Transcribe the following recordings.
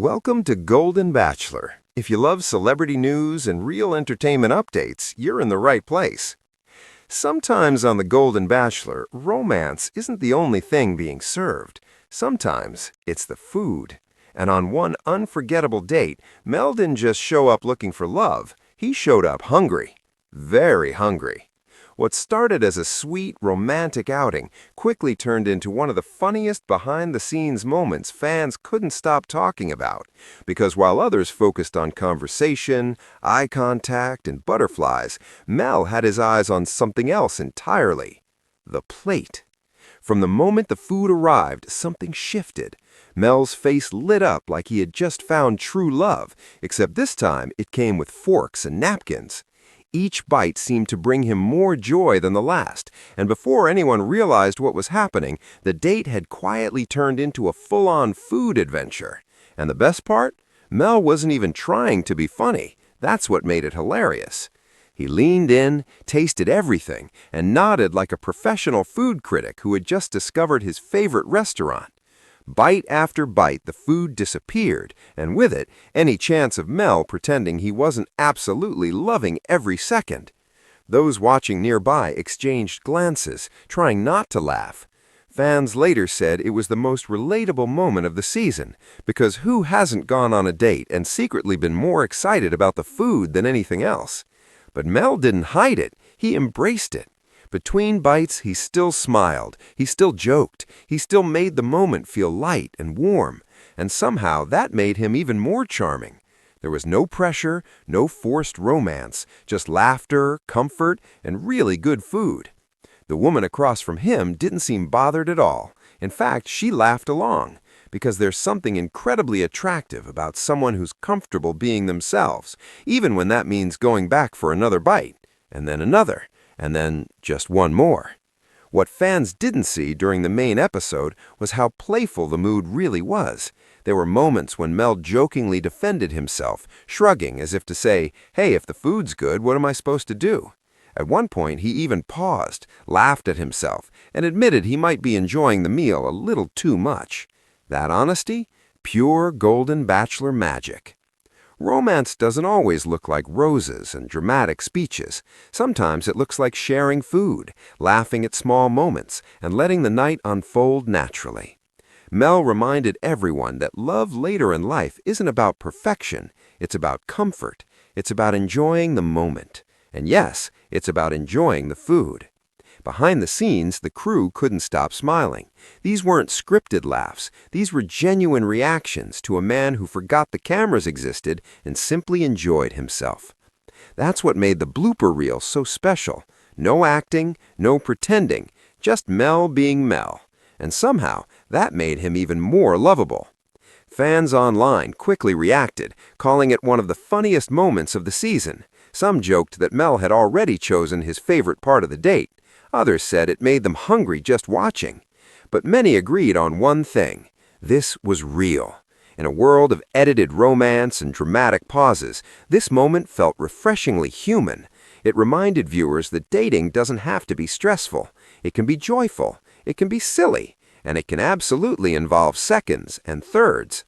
Welcome to Golden Bachelor. If you love celebrity news and real entertainment updates, you're in the right place. Sometimes on the Golden Bachelor, romance isn't the only thing being served. Sometimes it's the food. And on one unforgettable date, Mel didn't just show up looking for love. He showed up hungry. Very hungry. What started as a sweet, romantic outing quickly turned into one of the funniest behind-the-scenes moments fans couldn't stop talking about, because while others focused on conversation, eye contact, and butterflies, Mel had his eyes on something else entirely: the plate. From the moment the food arrived, something shifted. Mel's face lit up like he had just found true love, except this time it came with forks and napkins. Each bite seemed to bring him more joy than the last, and before anyone realized what was happening, the date had quietly turned into a full-on food adventure. And the best part? Mel wasn't even trying to be funny. That's what made it hilarious. He leaned in, tasted everything, and nodded like a professional food critic who had just discovered his favorite restaurant. Bite after bite, the food disappeared, and with it, any chance of Mel pretending he wasn't absolutely loving every second. Those watching nearby exchanged glances, trying not to laugh. Fans later said it was the most relatable moment of the season, because who hasn't gone on a date and secretly been more excited about the food than anything else? But Mel didn't hide it, he embraced it. Between bites, he still smiled, he still joked, he still made the moment feel light and warm, and somehow that made him even more charming. There was no pressure, no forced romance, just laughter, comfort, and really good food. The woman across from him didn't seem bothered at all. In fact, she laughed along, because there's something incredibly attractive about someone who's comfortable being themselves, even when that means going back for another bite, and then another, and then just one more. What fans didn't see during the main episode was how playful the mood really was. There were moments when Mel jokingly defended himself, shrugging as if to say, "Hey, if the food's good, what am I supposed to do?" At one point, he even paused, laughed at himself, and admitted he might be enjoying the meal a little too much. That honesty? Pure Golden Bachelor magic. Romance doesn't always look like roses and dramatic speeches. Sometimes it looks like sharing food, laughing at small moments, and letting the night unfold naturally. Mel reminded everyone that love later in life isn't about perfection. It's about comfort. It's about enjoying the moment. And yes, it's about enjoying the food. Behind the scenes, the crew couldn't stop smiling. These weren't scripted laughs. These were genuine reactions to a man who forgot the cameras existed and simply enjoyed himself. That's what made the blooper reel so special. No acting, no pretending, just Mel being Mel. And somehow, that made him even more lovable. Fans online quickly reacted, calling it one of the funniest moments of the season. Some joked that Mel had already chosen his favorite part of the date. Others said it made them hungry just watching. But many agreed on one thing: this was real. In a world of edited romance and dramatic pauses, this moment felt refreshingly human. It reminded viewers that dating doesn't have to be stressful. It can be joyful, it can be silly, and it can absolutely involve seconds and thirds.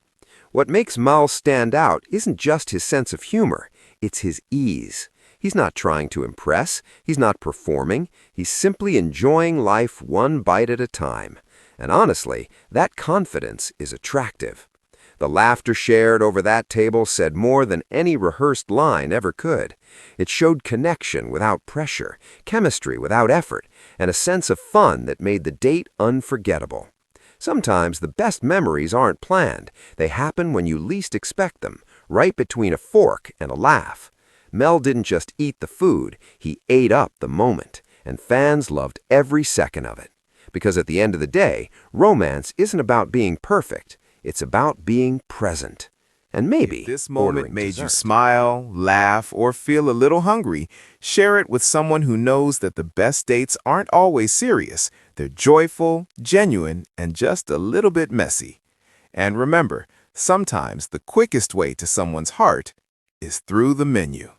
What makes Mal stand out isn't just his sense of humor, it's his ease. He's not trying to impress, he's not performing, he's simply enjoying life one bite at a time. And honestly, that confidence is attractive. The laughter shared over that table said more than any rehearsed line ever could. It showed connection without pressure, chemistry without effort, and a sense of fun that made the date unforgettable. Sometimes the best memories aren't planned. They happen when you least expect them, right between a fork and a laugh. Mel didn't just eat the food, he ate up the moment, and fans loved every second of it. Because at the end of the day, romance isn't about being perfect, it's about being present. And maybe If this moment ordering made you dessert. smile, laugh, or feel a little hungry, share it with someone who knows that the best dates aren't always serious. They're joyful, genuine, and just a little bit messy. And remember, sometimes the quickest way to someone's heart is through the menu.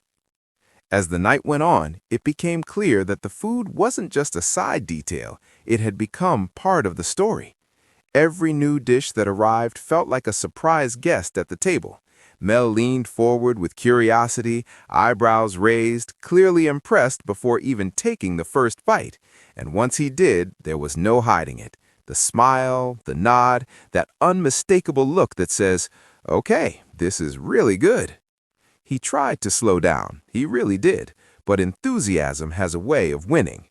As the night went on, it became clear that the food wasn't just a side detail, it had become part of the story. Every new dish that arrived felt like a surprise guest at the table. Mel leaned forward with curiosity, eyebrows raised, clearly impressed before even taking the first bite. And once he did, there was no hiding it. The smile, the nod, that unmistakable look that says, "Okay, this is really good." He tried to slow down, he really did, but enthusiasm has a way of winning.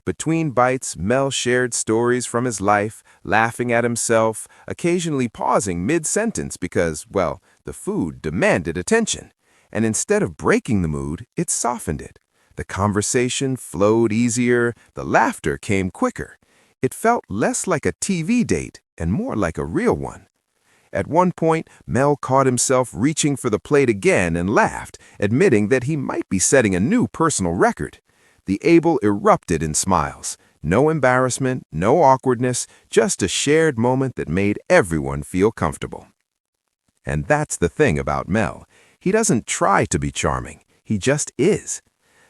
Between bites, Mel shared stories from his life, laughing at himself, occasionally pausing mid-sentence because, well, the food demanded attention. And instead of breaking the mood, it softened it. The conversation flowed easier, the laughter came quicker. It felt less like a TV date and more like a real one. At one point, Mel caught himself reaching for the plate again and laughed, admitting that he might be setting a new personal record. The Abel erupted in smiles. No embarrassment, no awkwardness, just a shared moment that made everyone feel comfortable. And that's the thing about Mel. He doesn't try to be charming. He just is.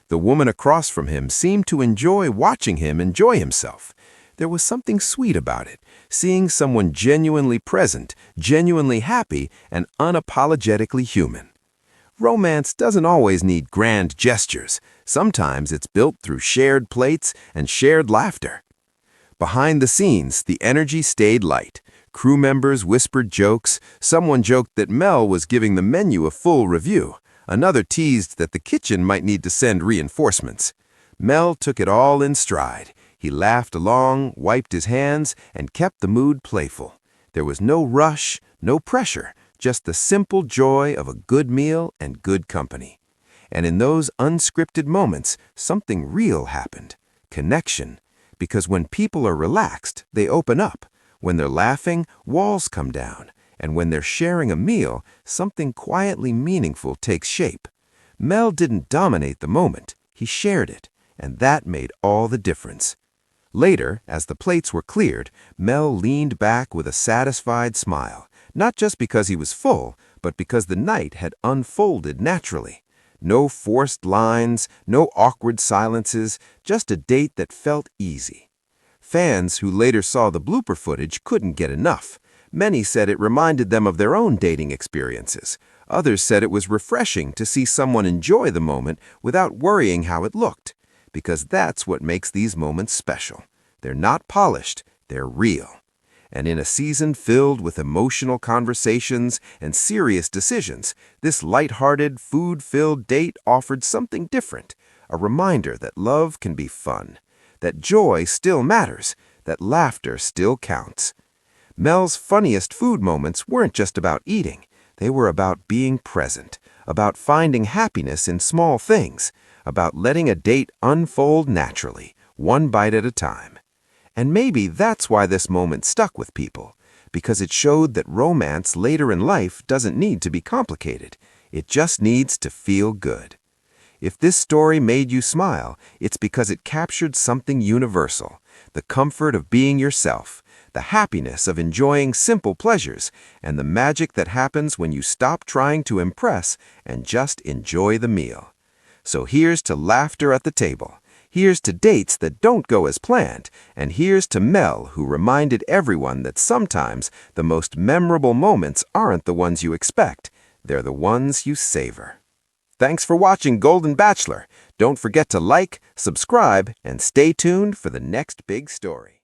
The woman across from him seemed to enjoy watching him enjoy himself. There was something sweet about it, seeing someone genuinely present, genuinely happy, and unapologetically human. Romance doesn't always need grand gestures. Sometimes it's built through shared plates and shared laughter. Behind the scenes, the energy stayed light. Crew members whispered jokes. Someone joked that Mel was giving the menu a full review. Another teased that the kitchen might need to send reinforcements. Mel took it all in stride. He laughed along, wiped his hands, and kept the mood playful. There was no rush, no pressure, just the simple joy of a good meal and good company. And in those unscripted moments, something real happened. Connection. Because when people are relaxed, they open up. When they're laughing, walls come down. And when they're sharing a meal, something quietly meaningful takes shape. Mel didn't dominate the moment. He shared it. And that made all the difference. Later, as the plates were cleared, Mel leaned back with a satisfied smile, not just because he was full, but because the night had unfolded naturally. No forced lines, no awkward silences, just a date that felt easy. Fans who later saw the blooper footage couldn't get enough. Many said it reminded them of their own dating experiences. Others said it was refreshing to see someone enjoy the moment without worrying how it looked. Because that's what makes these moments special. They're not polished, they're real. And in a season filled with emotional conversations and serious decisions, this lighthearted, food-filled date offered something different, a reminder that love can be fun, that joy still matters, that laughter still counts. Mel's funniest food moments weren't just about eating. They were about being present, about finding happiness in small things, about letting a date unfold naturally, one bite at a time. And maybe that's why this moment stuck with people, because it showed that romance later in life doesn't need to be complicated. It just needs to feel good. If this story made you smile, it's because it captured something universal, the comfort of being yourself, the happiness of enjoying simple pleasures, and the magic that happens when you stop trying to impress and just enjoy the meal. So here's to laughter at the table. Here's to dates that don't go as planned. And here's to Mel, who reminded everyone that sometimes the most memorable moments aren't the ones you expect. They're the ones you savor. Thanks for watching Golden Bachelor. Don't forget to like, subscribe, and stay tuned for the next big story.